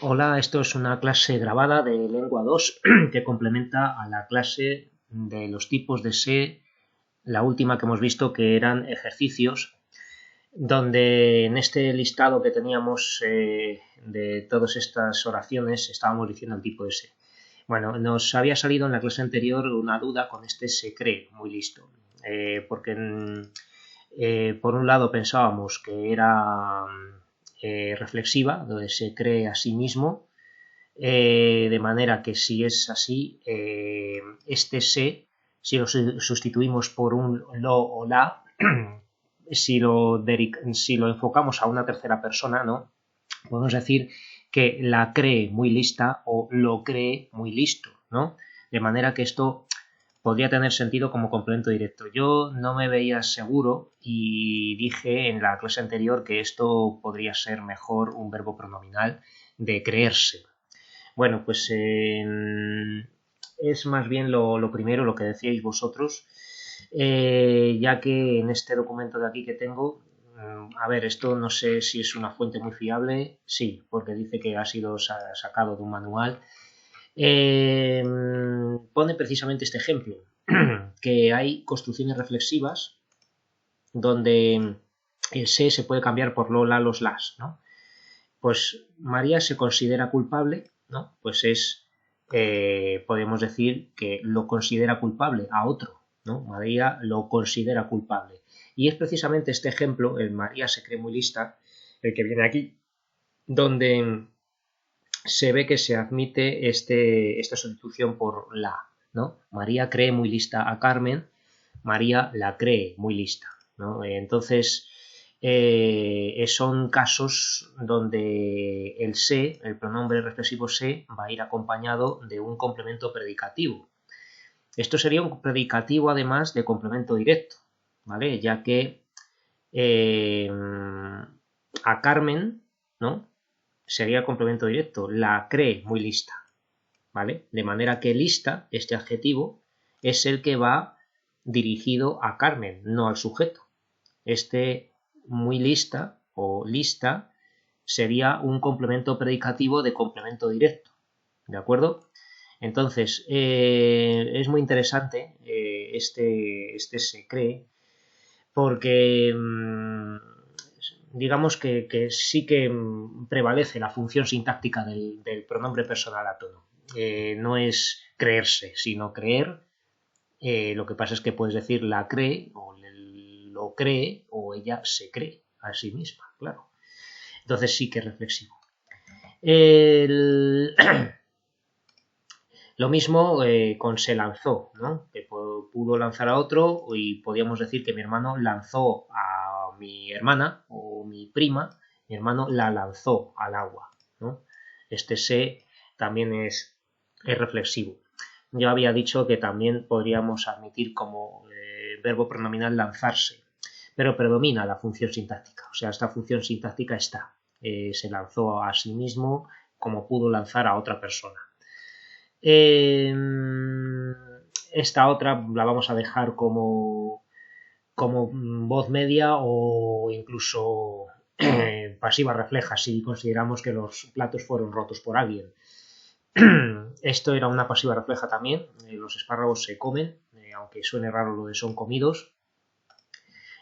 Hola, esto es una clase grabada de Lengua 2 que complementa a la clase de los tipos de sé, la última que hemos visto que eran ejercicios, donde en este listado que teníamos de todas estas oraciones estábamos diciendo el tipo de sé. Bueno, nos había salido en la clase anterior una duda con este se cree, muy listo, porque por un lado pensábamos que era reflexiva, donde se cree a sí mismo, de manera que si es así, este se, si lo sustituimos por un lo o la, si lo enfocamos a una tercera persona, ¿no? Podemos decir que la cree muy lista o lo cree muy listo, ¿no? De manera que esto podría tener sentido como complemento directo. Yo no me veía seguro y dije en la clase anterior que esto podría ser mejor un verbo pronominal de creerse. Bueno, pues es más bien lo primero, lo que decíais vosotros, ya que en este documento de aquí que tengo, a ver, esto no sé si es una fuente muy fiable, sí, porque dice que ha sido sacado de un manual. Pone precisamente este ejemplo, que hay construcciones reflexivas donde el se puede cambiar por lo, la, los, las, ¿no? Pues María se considera culpable, ¿no? Pues podemos decir que lo considera culpable a otro, ¿no? María lo considera culpable. Y es precisamente este ejemplo, el María se cree muy lista, el que viene aquí, donde se ve que se admite esta sustitución por la, ¿no? María cree muy lista a Carmen, María la cree muy lista, ¿no? Entonces, son casos donde el se, el pronombre reflexivo se, va a ir acompañado de un complemento predicativo. Esto sería un predicativo además de complemento directo, ¿vale? Ya que a Carmen, ¿no? Sería complemento directo, la cree muy lista, ¿vale? De manera que lista, este adjetivo, es el que va dirigido a Carmen, no al sujeto. Este muy lista o lista sería un complemento predicativo de complemento directo, ¿de acuerdo? Entonces, es muy interesante este se cree, porque digamos que sí que prevalece la función sintáctica del pronombre personal átono. No es creerse, sino creer. Lo que pasa es que puedes decir la cree o lo cree o ella se cree a sí misma, claro. Entonces sí que es reflexivo. El... Lo mismo con se lanzó, ¿no? Que pudo lanzar a otro y podíamos decir que mi hermano lanzó a mi hermana o mi prima, mi hermano la lanzó al agua, ¿no? Este se también es reflexivo. Yo había dicho que también podríamos admitir como verbo pronominal lanzarse, pero predomina la función sintáctica, o sea, esta función sintáctica está. Se lanzó a sí mismo como pudo lanzar a otra persona. Esta otra la vamos a dejar como voz media o incluso pasiva refleja si consideramos que los platos fueron rotos por alguien. Esto era una pasiva refleja también, los espárragos se comen, aunque suene raro lo de son comidos.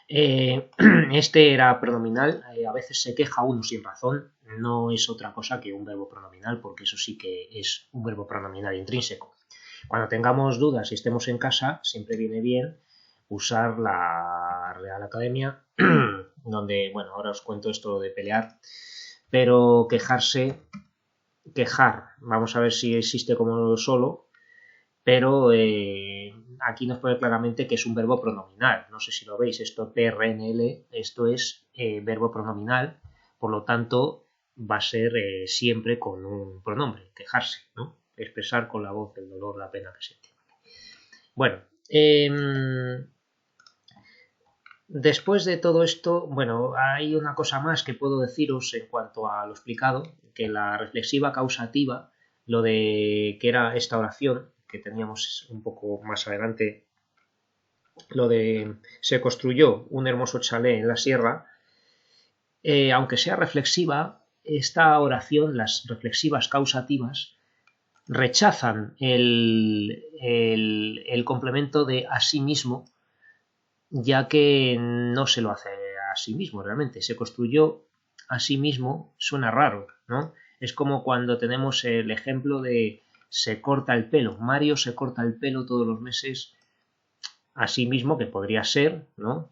Este era pronominal, a veces se queja uno sin razón, no es otra cosa que un verbo pronominal, porque eso sí que es un verbo pronominal intrínseco. Cuando tengamos dudas y estemos en casa, siempre viene bien usar la Real Academia, donde, bueno, ahora os cuento esto de pelear, pero quejarse, quejar, vamos a ver si existe como solo, pero aquí nos pone claramente que es un verbo pronominal. No sé si lo veis, esto PRNL, esto es verbo pronominal, por lo tanto va a ser siempre con un pronombre, quejarse, ¿no? Expresar con la voz el dolor, la pena que siente. Bueno, después de todo esto, bueno, hay una cosa más que puedo deciros en cuanto a lo explicado, que la reflexiva causativa, lo de que era esta oración, que teníamos un poco más adelante, lo de se construyó un hermoso chalet en la sierra, aunque sea reflexiva, esta oración, las reflexivas causativas, rechazan el complemento de a sí mismo, ya que no se lo hace a sí mismo realmente, se construyó a sí mismo, suena raro, ¿no? Es como cuando tenemos el ejemplo de se corta el pelo, Mario se corta el pelo todos los meses a sí mismo, que podría ser, ¿no?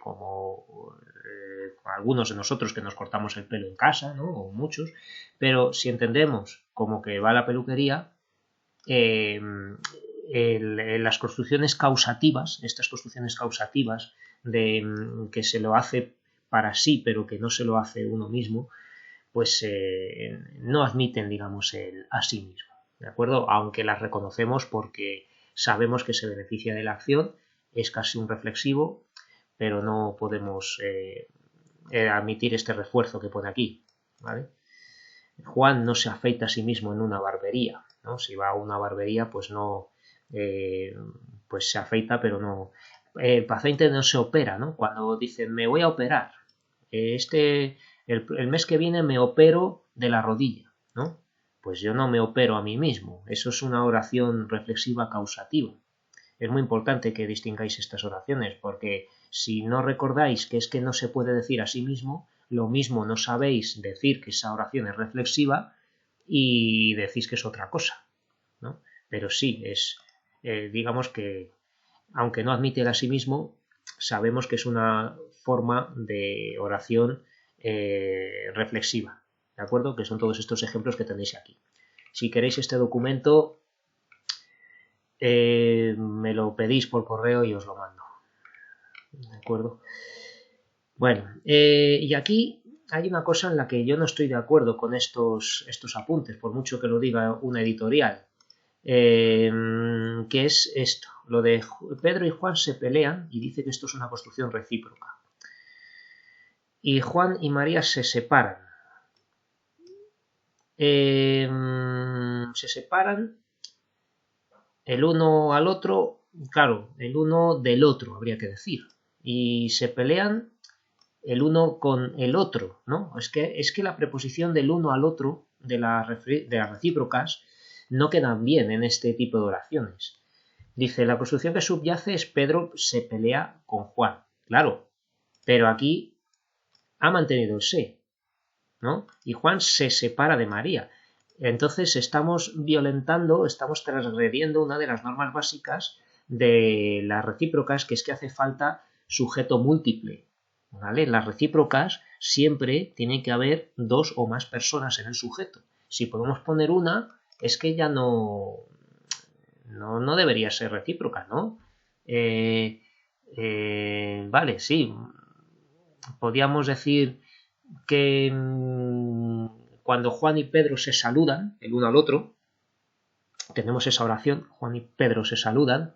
Como algunos de nosotros que nos cortamos el pelo en casa, ¿no? O muchos, pero si entendemos como que va a la peluquería, las construcciones causativas, estas construcciones causativas de que se lo hace para sí, pero que no se lo hace uno mismo, pues no admiten, digamos, el a sí mismo, ¿de acuerdo? Aunque las reconocemos porque sabemos que se beneficia de la acción, es casi un reflexivo, pero no podemos admitir este refuerzo que pone aquí, ¿vale? Juan no se afeita a sí mismo en una barbería, ¿no? Si va a una barbería, pues no, pues se afeita, pero no. El paciente no se opera, ¿no? Cuando dice, me voy a operar, el mes que viene me opero de la rodilla, ¿no? Pues yo no me opero a mí mismo. Eso es una oración reflexiva causativa. Es muy importante que distingáis estas oraciones, porque si no recordáis que es que no se puede decir a sí mismo, lo mismo no sabéis decir que esa oración es reflexiva y decís que es otra cosa, ¿no? Pero sí, es, digamos que, aunque no admite el a sí mismo, sabemos que es una forma de oración reflexiva, ¿de acuerdo? Que son todos estos ejemplos que tenéis aquí. Si queréis este documento, me lo pedís por correo y os lo mando, ¿de acuerdo? Bueno, y aquí hay una cosa en la que yo no estoy de acuerdo con estos apuntes, por mucho que lo diga una editorial, que es esto, lo de Pedro y Juan se pelean y dice que esto es una construcción recíproca. Y Juan y María se separan. Se separan el uno al otro, claro, el uno del otro, habría que decir. Y se pelean el uno con el otro, ¿no? Es que la preposición del uno al otro de las recíprocas no quedan bien en este tipo de oraciones. Dice, la construcción que subyace es Pedro se pelea con Juan. Claro, pero aquí ha mantenido el se, ¿no? Y Juan se separa de María. Entonces estamos violentando, estamos transgrediendo una de las normas básicas de las recíprocas, que es que hace falta sujeto múltiple, ¿vale? En las recíprocas siempre tiene que haber dos o más personas en el sujeto. Si podemos poner una, es que ya no debería ser recíproca, ¿no? Vale, sí. Podríamos decir que cuando Juan y Pedro se saludan el uno al otro, tenemos esa oración, Juan y Pedro se saludan,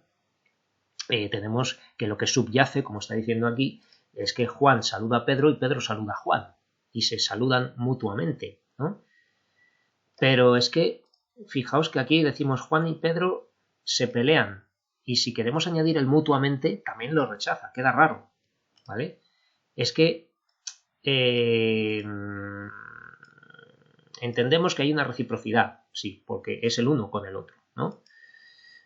tenemos que lo que subyace, como está diciendo aquí, es que Juan saluda a Pedro y Pedro saluda a Juan, y se saludan mutuamente, ¿no? Pero es que, fijaos que aquí decimos Juan y Pedro se pelean, y si queremos añadir el mutuamente, también lo rechaza, queda raro, ¿vale? Es que entendemos que hay una reciprocidad, sí, porque es el uno con el otro, ¿no?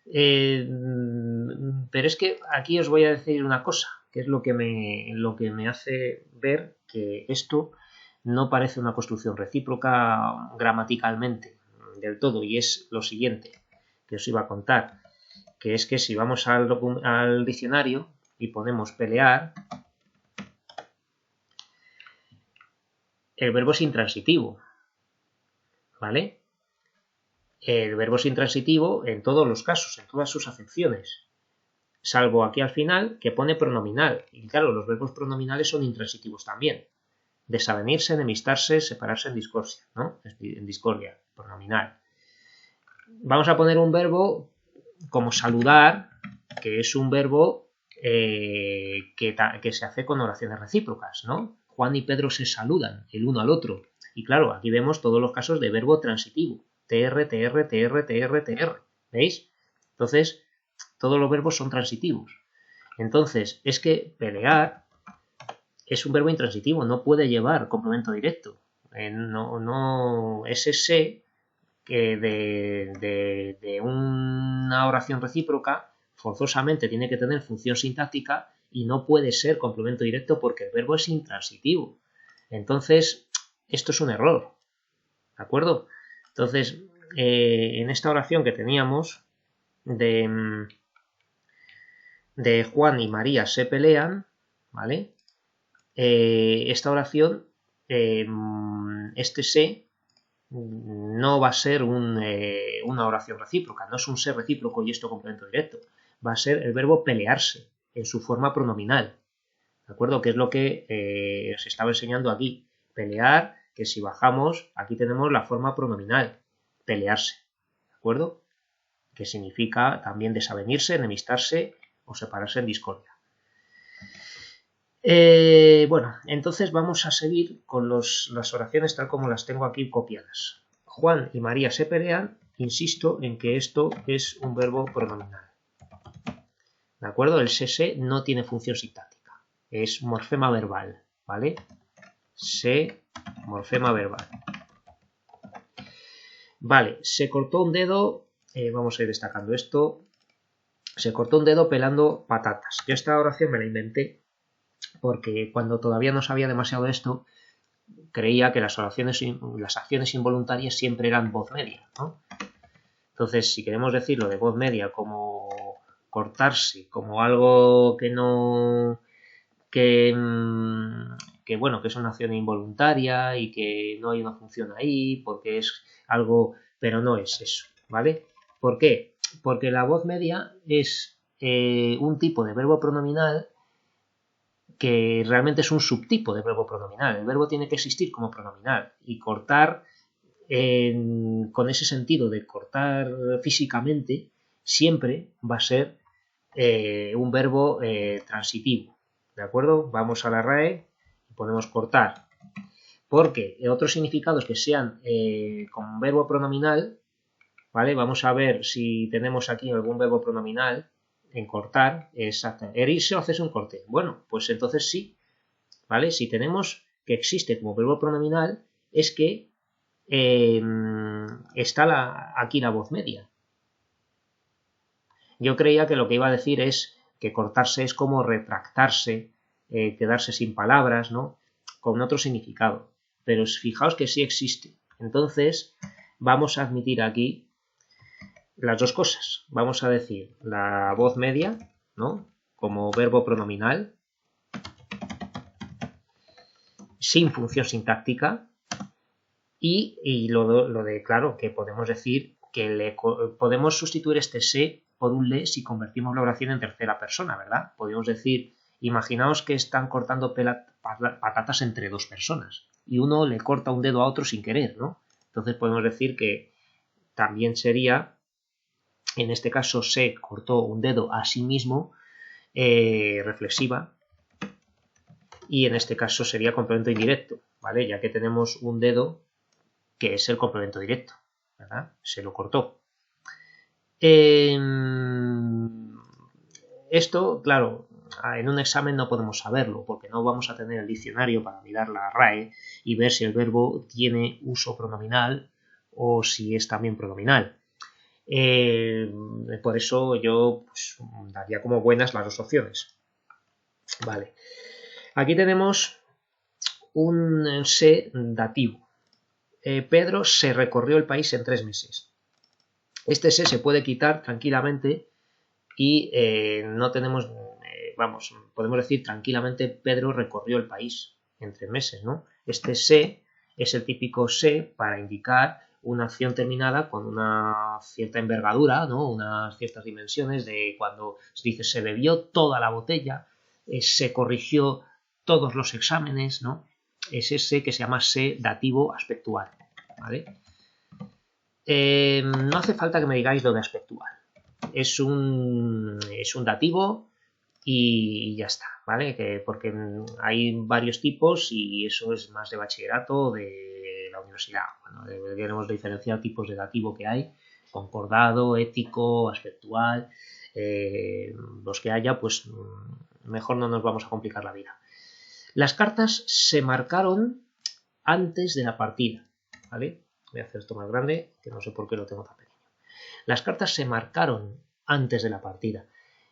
Pero es que aquí os voy a decir una cosa, que es lo que me hace ver que esto no parece una construcción recíproca gramaticalmente del todo, y es lo siguiente que os iba a contar, que es que si vamos al diccionario y ponemos pelear, el verbo es intransitivo, ¿vale? El verbo es intransitivo en todos los casos, en todas sus acepciones, salvo aquí al final que pone pronominal, y claro, los verbos pronominales son intransitivos también. Desavenirse, enemistarse, separarse en discordia, ¿no? En discordia, pronominal. Vamos a poner un verbo como saludar, que es un verbo que se hace con oraciones recíprocas, ¿no? Juan y Pedro se saludan el uno al otro. Y claro, aquí vemos todos los casos de verbo transitivo. TR, TR, TR, TR, TR. ¿Veis? Entonces, todos los verbos son transitivos. Entonces, es que pelear es un verbo intransitivo, no puede llevar complemento directo. ese se que de una oración recíproca forzosamente tiene que tener función sintáctica y no puede ser complemento directo porque el verbo es intransitivo. Entonces, esto es un error, ¿de acuerdo? Entonces, en esta oración que teníamos de Juan y María se pelean, ¿vale? Esta oración, este se no va a ser una oración recíproca, no es un se recíproco y esto complemento directo, va a ser el verbo pelearse en su forma pronominal, ¿de acuerdo? Que es lo que os estaba enseñando aquí. Pelear, que si bajamos, aquí tenemos la forma pronominal, pelearse, ¿de acuerdo? Que significa también desavenirse, enemistarse o separarse en discordia. Bueno, entonces vamos a seguir con las oraciones tal como las tengo aquí copiadas. Juan y María se pelean, insisto en que esto es un verbo pronominal. ¿De acuerdo? El se no tiene función sintáctica, es morfema verbal, ¿vale? Se, morfema verbal. Vale, se cortó un dedo, vamos a ir destacando esto, se cortó un dedo pelando patatas. Yo esta oración me la inventé porque cuando todavía no sabía demasiado de esto, creía que las acciones involuntarias siempre eran voz media, ¿no? Entonces, si queremos decirlo de voz media como cortarse, como algo que no... que bueno, que es una acción involuntaria y que no hay una función ahí, porque es algo, pero no es eso, ¿vale? ¿Por qué? Porque la voz media es un tipo de verbo pronominal que realmente es un subtipo de verbo pronominal. El verbo tiene que existir como pronominal y cortar con ese sentido de cortar físicamente siempre va a ser un verbo transitivo. ¿De acuerdo? Vamos a la RAE y ponemos cortar. Porque otros significados que sean con verbo pronominal, ¿vale? Vamos a ver si tenemos aquí algún verbo pronominal en cortar, exacto. Herirse o hacerse un corte. Bueno, pues entonces sí, ¿vale? Si tenemos que existe como verbo pronominal, es que está aquí la voz media. Yo creía que lo que iba a decir es que cortarse es como retractarse, quedarse sin palabras, ¿no? Con otro significado. Pero fijaos que sí existe. Entonces, vamos a admitir aquí las dos cosas. Vamos a decir la voz media, ¿no? Como verbo pronominal, sin función sintáctica, y lo de, claro, que podemos decir que podemos sustituir este se por un le si convertimos la oración en tercera persona, ¿verdad? Podemos decir, imaginaos que están cortando patatas entre dos personas y uno le corta un dedo a otro sin querer, ¿no? Entonces podemos decir que también sería, en este caso, se cortó un dedo a sí mismo, reflexiva, y en este caso sería complemento indirecto, ¿vale? Ya que tenemos un dedo que es el complemento directo, ¿verdad? Se lo cortó. Esto, claro, en un examen no podemos saberlo porque no vamos a tener el diccionario para mirar la RAE y ver si el verbo tiene uso pronominal o si es también pronominal. Por eso yo pues, daría como buenas las dos opciones. Vale. Aquí tenemos un se dativo. Pedro se recorrió el país en 3 meses. Este se puede quitar tranquilamente y no tenemos, podemos decir tranquilamente Pedro recorrió el país en 3 meses, ¿no? Este se es el típico se para indicar una acción terminada con una cierta envergadura, ¿no? Unas ciertas dimensiones de cuando se dice se bebió toda la botella, se corrigió todos los exámenes, ¿no? Es ese que se llama se dativo aspectual, ¿vale? No hace falta que me digáis lo de aspectual. Es un dativo y ya está, ¿vale? Porque hay varios tipos y eso es más de bachillerato o de la universidad. Bueno, deberíamos diferenciar tipos de dativo que hay, concordado, ético, aspectual, los que haya, pues mejor no nos vamos a complicar la vida. Las cartas se marcaron antes de la partida, ¿vale? Voy a hacer esto más grande, que no sé por qué lo tengo tan pequeño. Las cartas se marcaron antes de la partida.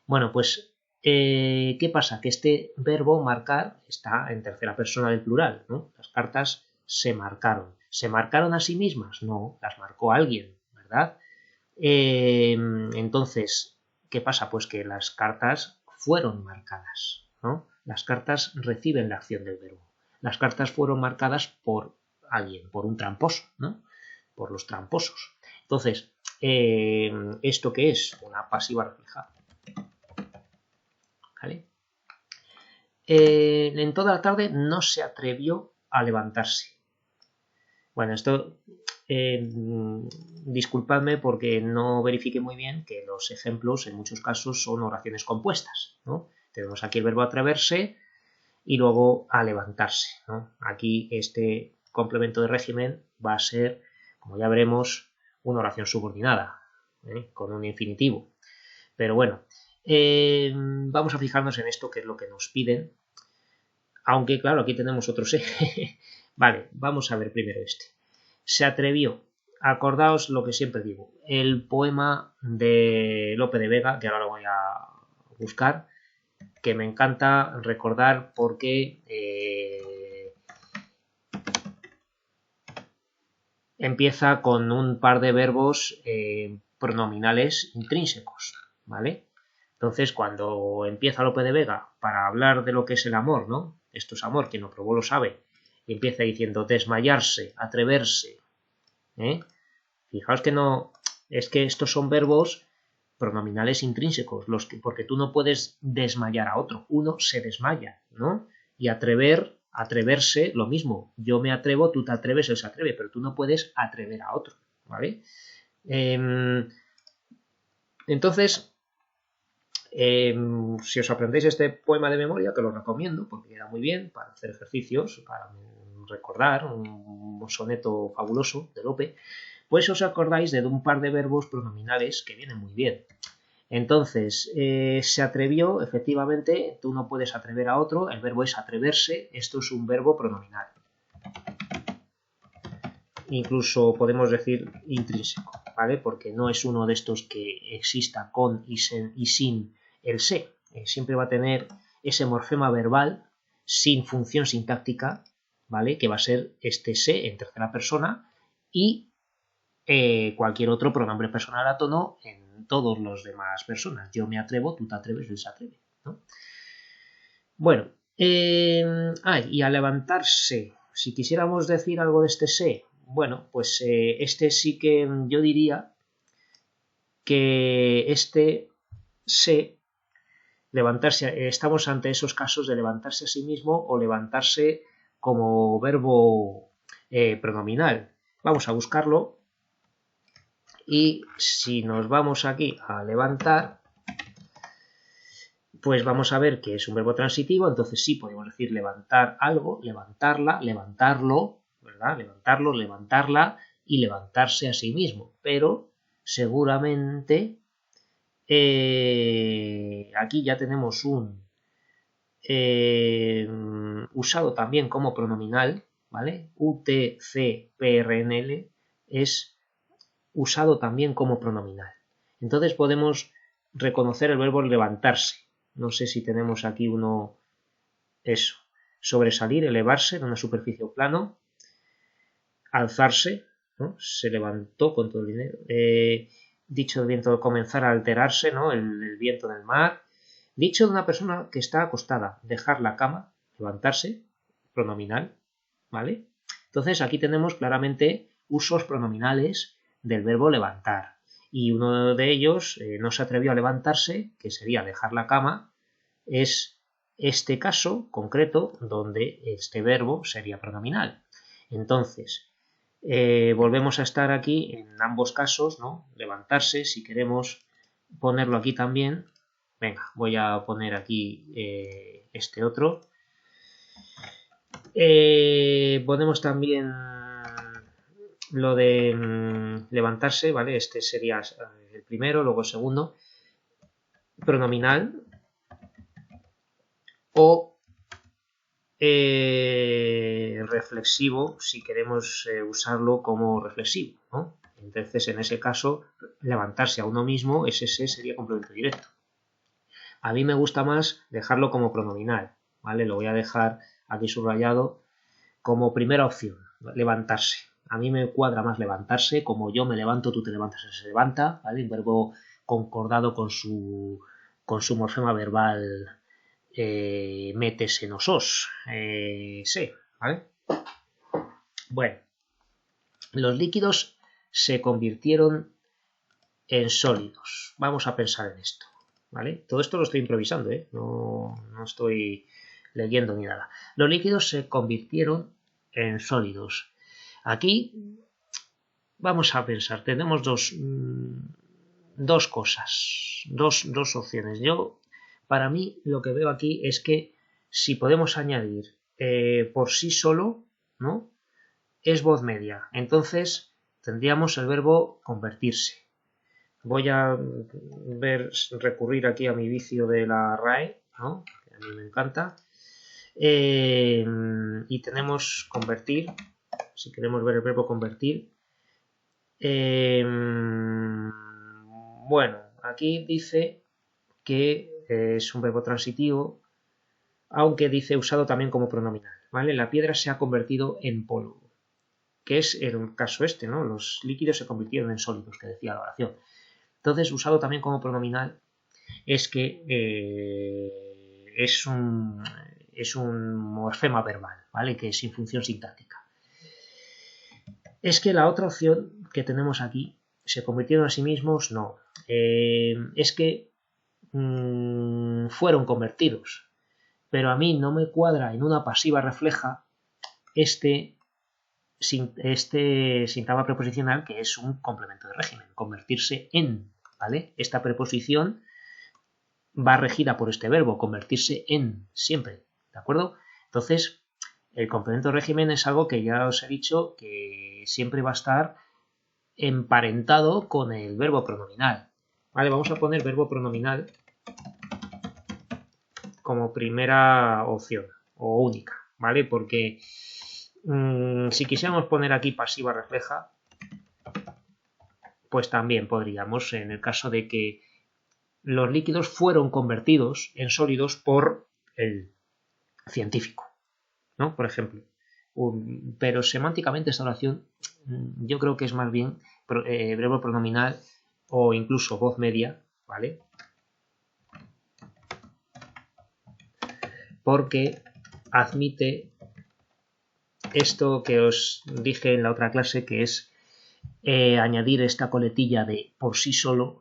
Bueno, pues, ¿qué pasa? Que este verbo marcar está en tercera persona del plural, ¿no? Las cartas se marcaron. ¿Se marcaron a sí mismas? No, las marcó alguien, ¿verdad? Entonces, ¿qué pasa? Pues que las cartas fueron marcadas, ¿no? Las cartas reciben la acción del verbo. Las cartas fueron marcadas por alguien, por un tramposo, ¿no? Por los tramposos. Entonces, ¿esto qué es? Una pasiva reflejada. ¿Vale? En toda la tarde no se atrevió a levantarse. Bueno, esto disculpadme porque no verifiqué muy bien que los ejemplos en muchos casos son oraciones compuestas, ¿no? Tenemos aquí el verbo atreverse y luego a levantarse, ¿no? Aquí este complemento de régimen va a ser, como ya veremos, una oración subordinada, con un infinitivo. Pero bueno, vamos a fijarnos en esto, que es lo que nos piden. Aunque, claro, aquí tenemos otro se. Vale, vamos a ver primero este. Se atrevió. Acordaos lo que siempre digo. El poema de Lope de Vega, que ahora lo voy a buscar, que me encanta recordar porque empieza con un par de verbos pronominales intrínsecos, ¿vale? Entonces, cuando empieza Lope de Vega para hablar de lo que es el amor, ¿no? Esto es amor, quien lo probó lo sabe. Y empieza diciendo desmayarse, atreverse. Fijaos que no, es que estos son verbos pronominales intrínsecos, porque tú no puedes desmayar a otro, uno se desmaya, ¿no? Y atreverse, lo mismo. Yo me atrevo, tú te atreves, él se atreve, pero tú no puedes atrever a otro, ¿vale? Entonces, si os aprendéis este poema de memoria, que lo recomiendo porque queda muy bien para hacer ejercicios, para recordar un soneto fabuloso de Lope, pues os acordáis de un par de verbos pronominales que vienen muy bien. Entonces, se atrevió, efectivamente, tú no puedes atrever a otro, el verbo es atreverse, esto es un verbo pronominal. Incluso podemos decir intrínseco, ¿vale? Porque no es uno de estos que exista con y sin el se. Siempre va a tener ese morfema verbal sin función sintáctica, ¿vale? Que va a ser este se en tercera persona y cualquier otro pronombre personal átono en todos los demás personas. Yo me atrevo, tú te atreves, él se atreve, ¿no? Bueno, y a levantarse, si quisiéramos decir algo de este se, bueno, pues este sí que yo diría que este se, levantarse, estamos ante esos casos de levantarse a sí mismo o levantarse como verbo pronominal. Vamos a buscarlo y si nos vamos aquí a levantar, pues vamos a ver que es un verbo transitivo, entonces sí podemos decir levantar algo, levantarla, levantarlo, ¿verdad? Levantarlo, levantarla y levantarse a sí mismo. Pero seguramente aquí ya tenemos un usado también como pronominal, ¿vale? UTCPRNL es usado también como pronominal. Entonces podemos reconocer el verbo levantarse. No sé si tenemos aquí uno, eso, sobresalir, elevarse de una superficie o plano, alzarse, ¿no? Se levantó con todo el dinero. Dicho del viento, comenzar a alterarse, ¿no? El viento del mar. Dicho de una persona que está acostada, dejar la cama, levantarse, pronominal, ¿vale? Entonces aquí tenemos claramente usos pronominales del verbo levantar. Y uno de ellos no se atrevió a levantarse, que sería dejar la cama, es este caso concreto donde este verbo sería pronominal. Entonces, volvemos a estar aquí en ambos casos, ¿no? Levantarse, si queremos ponerlo aquí también. Venga, voy a poner aquí este otro. Ponemos también lo de levantarse, ¿vale? Este sería el primero, luego el segundo. Pronominal o reflexivo si queremos usarlo como reflexivo, ¿no? Entonces, en ese caso, levantarse a uno mismo, ese sería complemento directo. A mí me gusta más dejarlo como pronominal, ¿vale? Lo voy a dejar aquí subrayado como primera opción, levantarse. A mí me cuadra más levantarse, como yo me levanto, tú te levantas, se levanta, ¿vale? Un verbo concordado con su morfema verbal metes en osos, sí, ¿vale? Bueno, los líquidos se convirtieron en sólidos. Vamos a pensar en esto, ¿vale? Todo esto lo estoy improvisando, ¿eh? No estoy leyendo ni nada. Los líquidos se convirtieron en sólidos. Aquí vamos a pensar, tenemos dos cosas, dos opciones. Para mí, lo que veo aquí es que si podemos añadir por sí solo, ¿no? Es voz media. Entonces, tendríamos el verbo convertirse. Voy a recurrir aquí a mi vicio de la RAE, ¿no? Que a mí me encanta. Y tenemos convertir. Si queremos ver el verbo convertir. Bueno, aquí dice que es un verbo transitivo, aunque dice usado también como pronominal, ¿vale? La piedra se ha convertido en polvo, que es el caso este, ¿no? Los líquidos se convirtieron en sólidos, que decía la oración. Entonces, usado también como pronominal es que es un morfema verbal, ¿vale? Que es sin función sintáctica. Es que la otra opción que tenemos aquí, se convirtieron a sí mismos, no. Es que fueron convertidos, pero a mí no me cuadra en una pasiva refleja este sintagma preposicional, que es un complemento de régimen, convertirse en, ¿vale? Esta preposición va regida por este verbo, convertirse en, siempre, ¿de acuerdo? Entonces, el complemento de régimen es algo que ya os he dicho que siempre va a estar emparentado con el verbo pronominal. Vale, vamos a poner verbo pronominal como primera opción o única, ¿vale? Porque si quisiéramos poner aquí pasiva refleja, pues también podríamos, en el caso de que los líquidos fueron convertidos en sólidos por el científico, ¿no? Por ejemplo. Pero semánticamente esta oración yo creo que es más bien verbo pronominal o incluso voz media, ¿vale? Porque admite esto que os dije en la otra clase, que es añadir esta coletilla de por sí solo,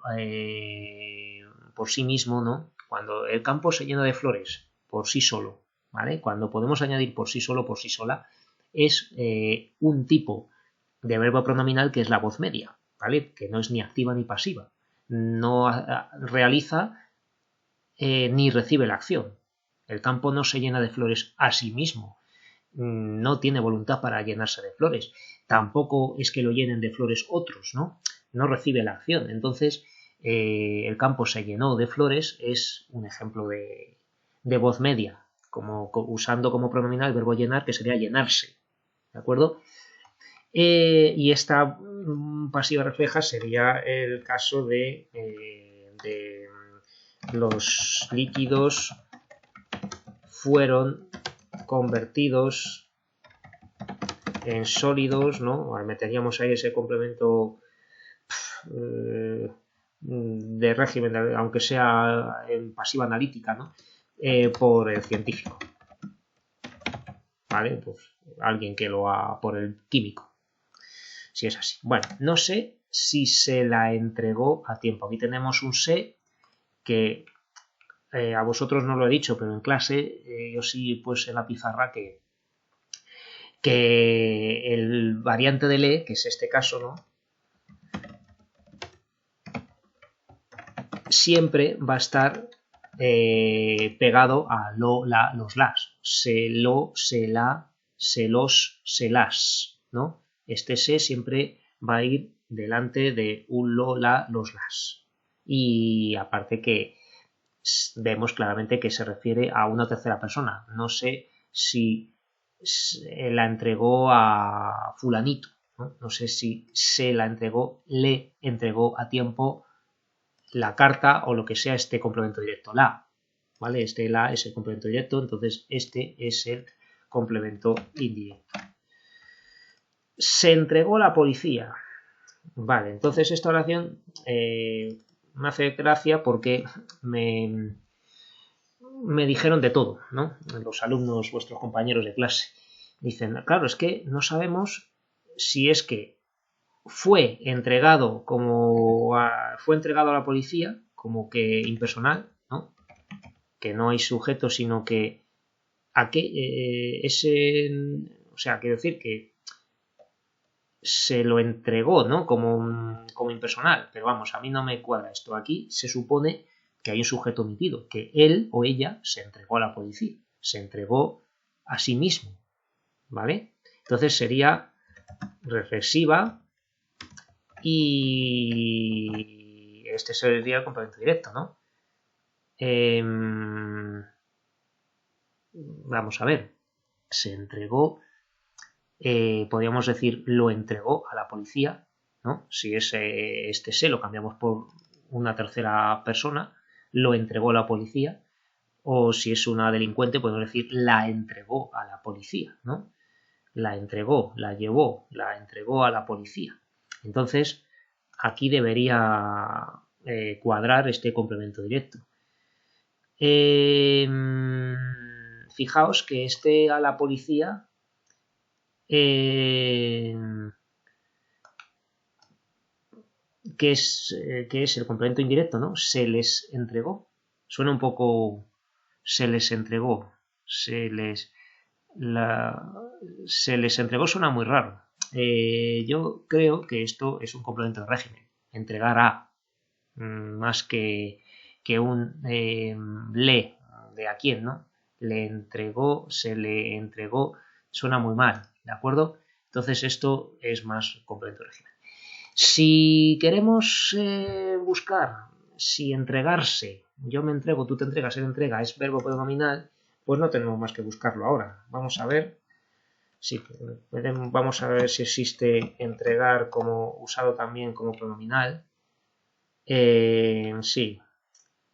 por sí mismo, ¿no? Cuando el campo se llena de flores, por sí solo, ¿vale? Cuando podemos añadir por sí solo, por sí sola, es un tipo de verbo pronominal que es la voz media, ¿vale? Que no es ni activa ni pasiva. No realiza ni recibe la acción. El campo no se llena de flores a sí mismo. No tiene voluntad para llenarse de flores. Tampoco es que lo llenen de flores otros, ¿no? No recibe la acción. Entonces, el campo se llenó de flores es un ejemplo de voz media, usando como pronominal el verbo llenar, que sería llenarse. ¿De acuerdo? Y esta pasiva refleja sería el caso de los líquidos fueron convertidos en sólidos, ¿no? Meteríamos ahí ese complemento de régimen, aunque sea en pasiva analítica, ¿no? Por el científico, ¿vale? Pues alguien que lo ha por el químico, si es así. Bueno, no sé si se la entregó a tiempo. Aquí tenemos un se que a vosotros no lo he dicho, pero en clase yo sí pues en la pizarra que el variante de le, que es este caso, ¿no? Siempre va a estar pegado a lo, la, los las. Se, lo, se, la, se, los, se, las, ¿no? Este se siempre va a ir delante de un lo, la, los, las. Y aparte que vemos claramente que se refiere a una tercera persona. No sé si la entregó a fulanito, ¿no? No sé si se la entregó, le entregó a tiempo la carta o lo que sea este complemento directo, la, ¿vale? Este la es el complemento directo, entonces este es el complemento indirecto. Se entregó a la policía. Vale, entonces esta oración me hace gracia porque me dijeron de todo, ¿no? Los alumnos, vuestros compañeros de clase. Dicen, claro, es que no sabemos si es que fue entregado fue entregado a la policía como que impersonal, ¿no? Que no hay sujeto, sino que a qué o sea, quiero decir que se lo entregó, ¿no? Como impersonal, pero vamos, a mí no me cuadra esto. Aquí se supone que hay un sujeto omitido, que él o ella se entregó a la policía, se entregó a sí mismo, ¿vale? Entonces sería reflexiva y este sería el complemento directo, ¿no? Vamos a ver, se entregó, podríamos decir lo entregó a la policía, ¿no? Si este se lo cambiamos por una tercera persona, lo entregó a la policía, o si es una delincuente podemos decir la entregó a la policía, ¿no? La entregó, la llevó, la entregó a la policía. Entonces, aquí debería cuadrar este complemento directo. Fijaos que este a la policía que es el complemento indirecto, ¿no? Se les entregó. Suena un poco se les entregó. Se les entregó suena muy raro. Yo creo que esto es un complemento de régimen. Entregar a más que un le de a quién, ¿no? Le entregó, se le entregó, suena muy mal, ¿de acuerdo? Entonces esto es más complemento de régimen. Si queremos buscar si entregarse, yo me entrego, tú te entregas, él entrega, es verbo pronominal, pues no tenemos más que buscarlo ahora. Vamos a ver si existe entregar como usado también como pronominal. Sí,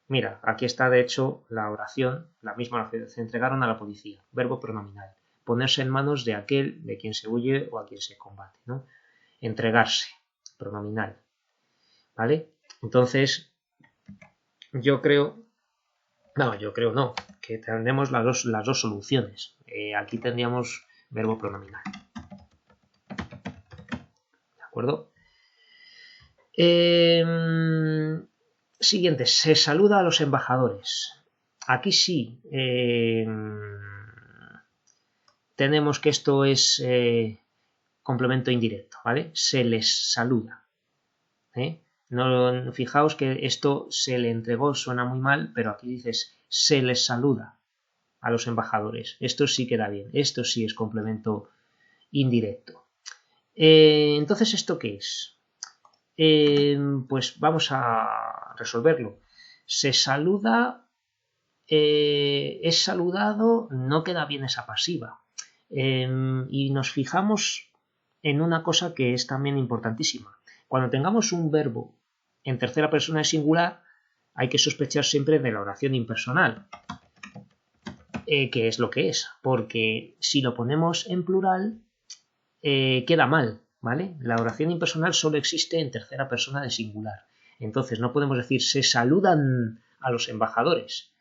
mira, aquí está de hecho la oración, la misma oración, se entregaron a la policía, verbo pronominal, ponerse en manos de aquel de quien se huye o a quien se combate, ¿no? Entregarse, pronominal, ¿vale? Entonces, yo creo no, que tendremos las dos soluciones. Aquí tendríamos verbo pronominal, ¿de acuerdo? Siguiente, se saluda a los embajadores. Aquí sí tenemos que esto es complemento indirecto, ¿vale? Se les saluda. No, fijaos que esto se le entregó, suena muy mal, pero aquí dices se les saluda a los embajadores. Esto sí queda bien, esto sí es complemento indirecto. Entonces, ¿esto qué es? Pues vamos a resolverlo. Se saluda, es saludado, no queda bien esa pasiva. Y nos fijamos en una cosa que es también importantísima. Cuando tengamos un verbo en tercera persona de singular, hay que sospechar siempre de la oración impersonal, que es lo que es, porque si lo ponemos en plural, queda mal, ¿vale? La oración impersonal solo existe en tercera persona de singular. Entonces no podemos decir se saludan a los embajadores.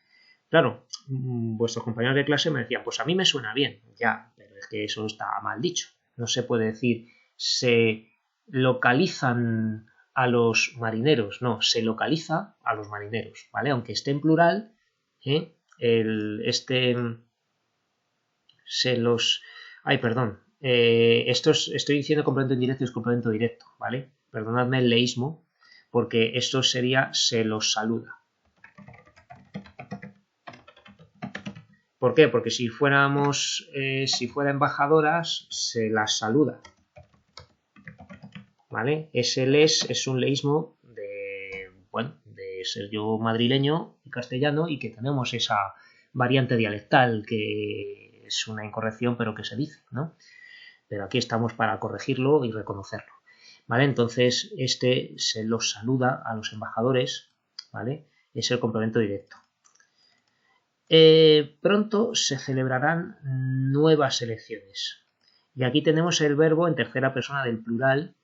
Claro, vuestros compañeros de clase me decían, pues a mí me suena bien, ya, pero es que eso está mal dicho. No se puede decir se localizan a los marineros, no, se localiza a los marineros, ¿vale? Aunque esté en plural, se los... Ay, perdón. Estoy diciendo complemento indirecto y es complemento directo, ¿vale? Perdonadme el leísmo, porque esto sería se los saluda. ¿Por qué? Porque si fuera embajadoras, se las saluda, ¿vale? Ese les es un leísmo de ser yo madrileño y castellano y que tenemos esa variante dialectal que es una incorrección, pero que se dice, ¿no? Pero aquí estamos para corregirlo y reconocerlo, ¿vale? Entonces, este se los saluda a los embajadores, ¿vale? Es el complemento directo. Pronto se celebrarán nuevas elecciones. Y aquí tenemos el verbo en tercera persona del plural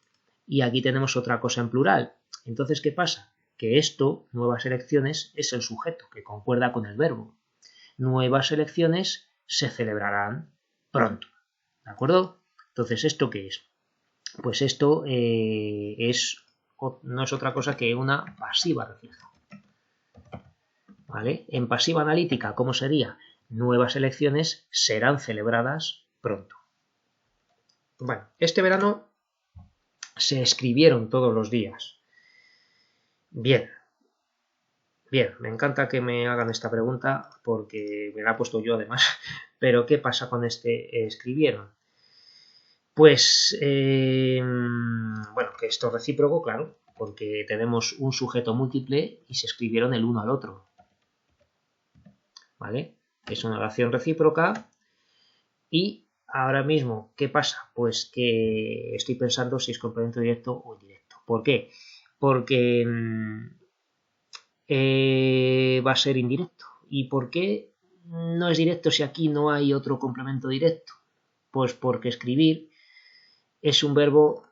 y aquí tenemos otra cosa en plural. Entonces, ¿qué pasa? Que esto, nuevas elecciones, es el sujeto que concuerda con el verbo. Nuevas elecciones se celebrarán pronto. ¿De acuerdo? Entonces, ¿esto qué es? Pues esto no es otra cosa que una pasiva refleja. ¿Vale? En pasiva analítica, ¿cómo sería? Nuevas elecciones serán celebradas pronto. Bueno, este verano se escribieron todos los días. Bien, me encanta que me hagan esta pregunta porque me la he puesto yo además. Pero ¿qué pasa con este escribieron? Pues, bueno, que esto es recíproco, claro, porque tenemos un sujeto múltiple y se escribieron el uno al otro. ¿Vale? Es una oración recíproca y ahora mismo, ¿qué pasa? Pues que estoy pensando si es complemento directo o indirecto. ¿Por qué? Porque va a ser indirecto. ¿Y por qué no es directo si aquí no hay otro complemento directo? Pues porque escribir es un verbo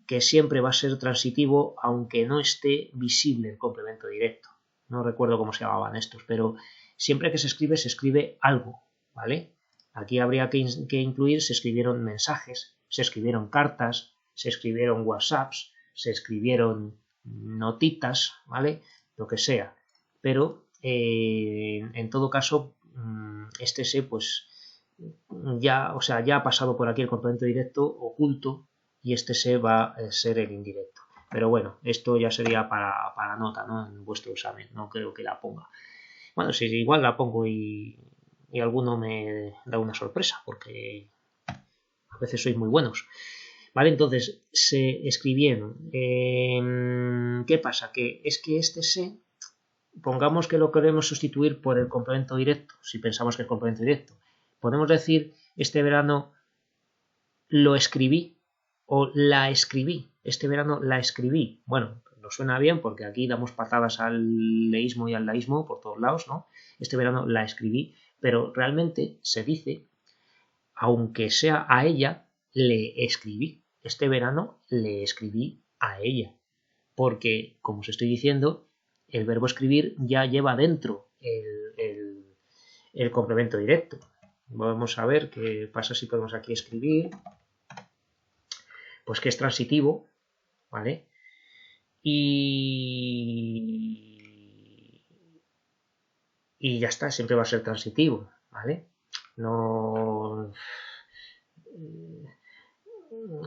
que siempre va a ser transitivo aunque no esté visible el complemento directo. No recuerdo cómo se llamaban estos, pero siempre que se escribe algo, ¿vale? Aquí habría que incluir, se escribieron mensajes, se escribieron cartas, se escribieron WhatsApps, se escribieron notitas, ¿vale? Lo que sea. Pero en todo caso, este se, pues, ya ha pasado por aquí el complemento directo oculto y este se va a ser el indirecto. Pero bueno, esto ya sería para nota, ¿no? En vuestro examen, no creo que la ponga. Bueno, si igual la pongo y alguno me da una sorpresa, porque a veces sois muy buenos. Vale, entonces, se escribieron. ¿Qué pasa? Que es que este se, pongamos que lo queremos sustituir por el complemento directo, si pensamos que es complemento directo. Podemos decir, este verano lo escribí o la escribí. Este verano la escribí. Bueno, nos suena bien porque aquí damos patadas al leísmo y al laísmo por todos lados, ¿no? Este verano la escribí, pero realmente se dice, aunque sea a ella, le escribí. Este verano le escribí a ella. Porque, como os estoy diciendo, el verbo escribir ya lleva dentro el complemento directo. Vamos a ver qué pasa si podemos aquí escribir. Pues que es transitivo, ¿vale? Y ya está, siempre va a ser transitivo, ¿vale? No...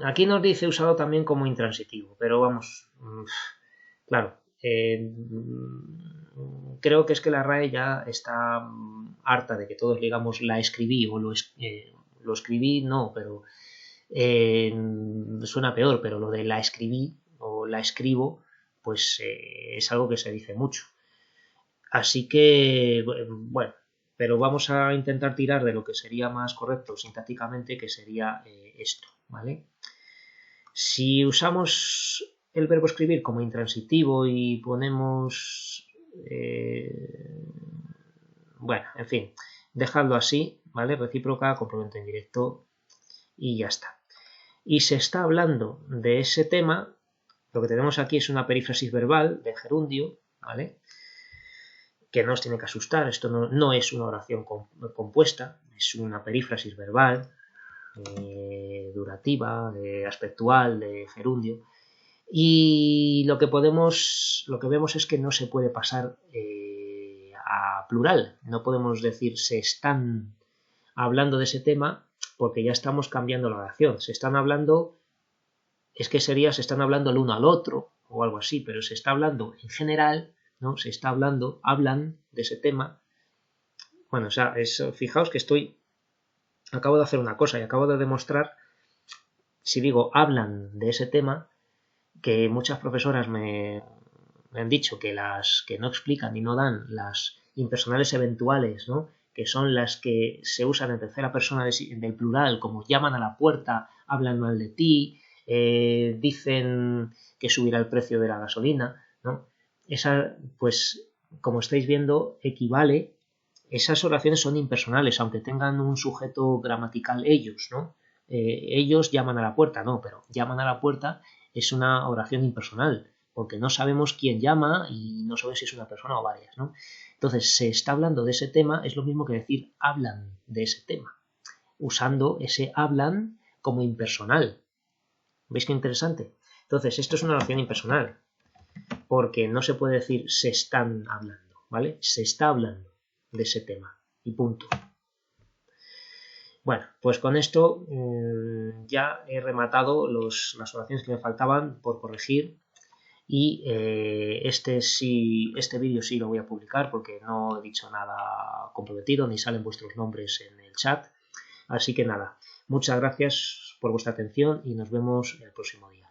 Aquí nos dice usado también como intransitivo, pero vamos, claro, creo que es que la RAE ya está harta de que todos digamos la escribí o lo escribí, no, pero suena peor, pero lo de la escribí o la escribo, pues es algo que se dice mucho. Así que, bueno, pero vamos a intentar tirar de lo que sería más correcto sintácticamente, que sería esto, ¿vale? Si usamos el verbo escribir como intransitivo y ponemos, bueno, en fin, dejadlo así, ¿vale? Recíproca, complemento indirecto y ya está. Y se está hablando de ese tema, lo que tenemos aquí es una perífrasis verbal de gerundio, ¿vale? Que no os tiene que asustar, esto no es una oración compuesta, es una perífrasis verbal, durativa, aspectual, de gerundio, y lo que vemos es que no se puede pasar a plural, no podemos decir se están hablando de ese tema porque ya estamos cambiando la oración, se están hablando, es que sería se están hablando el uno al otro o algo así, pero se está hablando en general, ¿no? Se está hablando, hablan de ese tema. Bueno, o sea, fijaos que acabo de hacer una cosa y acabo de demostrar, si digo hablan de ese tema, que muchas profesoras me han dicho que no explican y no dan las impersonales eventuales, ¿no? que son las que se usan en tercera persona del plural, como llaman a la puerta, hablan mal de ti, dicen que subirá el precio de la gasolina, ¿no? Esa, pues, como estáis viendo, equivale. Esas oraciones son impersonales, aunque tengan un sujeto gramatical ellos, ¿no? Ellos llaman a la puerta, no, pero llaman a la puerta es una oración impersonal, porque no sabemos quién llama y no sabemos si es una persona o varias, ¿no? Entonces, se está hablando de ese tema, es lo mismo que decir hablan de ese tema, usando ese hablan como impersonal. ¿Veis qué interesante? Entonces, esto es una oración impersonal, porque no se puede decir se están hablando, ¿vale? Se está hablando de ese tema y punto. Bueno, pues con esto ya he rematado las oraciones que me faltaban por corregir y este vídeo sí lo voy a publicar porque no he dicho nada comprometido ni salen vuestros nombres en el chat. Así que nada, muchas gracias por vuestra atención y nos vemos el próximo día.